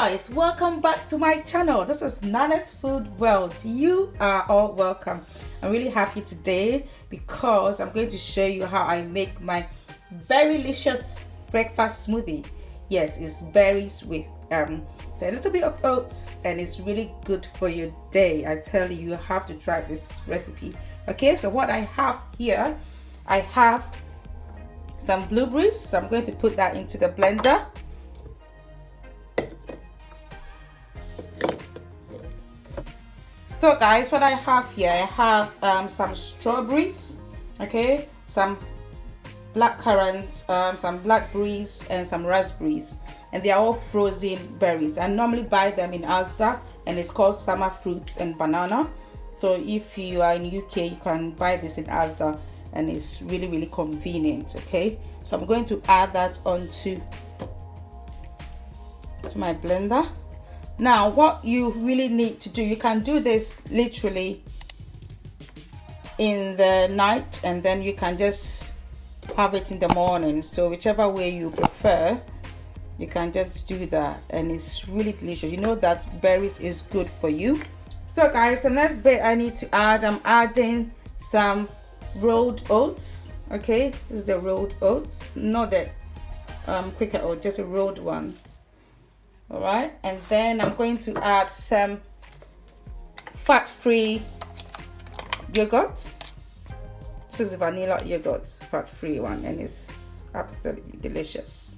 guys, welcome back to my channel. This is Nana's Food World. You are all welcome. I'm really happy today because I'm going to show you how I make my very delicious breakfast smoothie. Yes, it's berries with it's a little bit of oats, and it's really good for your day. I tell you, you have to try this recipe. Okay, so what I have here, I have some blueberries, so I'm going to put that into the blender. So guys, what I have here, I have some strawberries, okay, some black currants, some blackberries, and some raspberries, and they are all frozen berries. I normally buy them in Asda, and it's called summer fruits and banana. So if you are in UK, you can buy this in Asda, and it's really convenient. Okay, so I'm going to add that onto my blender. Now what you really need to do, you can do this literally in the night, and then you can just have it in the morning. So whichever way you prefer, you can just do that, and it's really delicious. You know that berries is good for you. So guys, the next bit I need to add, I'm adding some rolled oats. Okay, this is the rolled oats, not the quicker oat, just a rolled one. All right, and then I'm going to add some fat-free yogurt. This is vanilla yogurt, fat-free one, and it's absolutely delicious.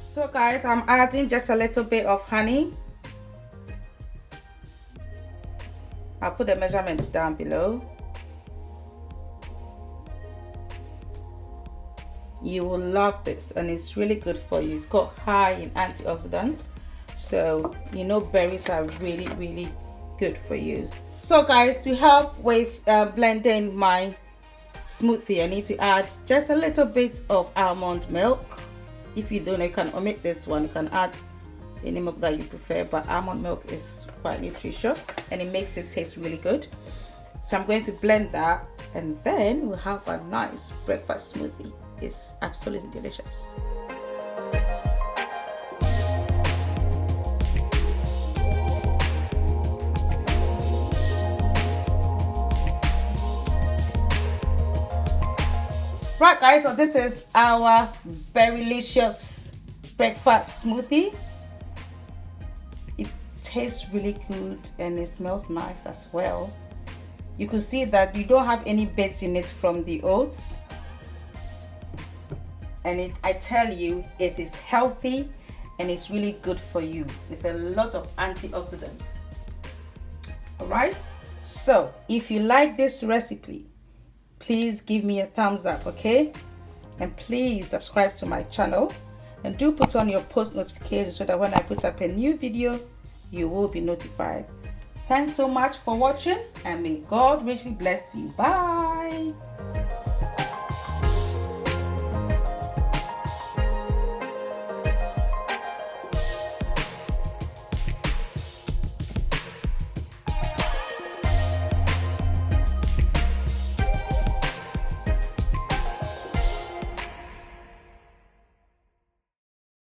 So guys, I'm adding just a little bit of honey. I'll put the measurements down below. You will love this, and it's really good for you. It's got high in antioxidants, so you know berries are really good for you. So guys, to help with blending my smoothie, I need to add just a little bit of almond milk. If you don't, you can omit this one. You can add any milk that you prefer, but almond milk is quite nutritious and it makes it taste really good. So I'm going to blend that, and then we'll have a nice breakfast smoothie. It's absolutely delicious. Right guys, so this is our very delicious breakfast smoothie. It tastes really good and it smells nice as well. You can see that you don't have any bits in it from the oats, and I tell you, it is healthy and it's really good for you with a lot of antioxidants. All right, so if you like this recipe, please give me a thumbs up, okay, and please subscribe to my channel, and do put on your post notifications so that when I put up a new video, you will be notified. Thanks so much for watching, and may God richly bless you. Bye.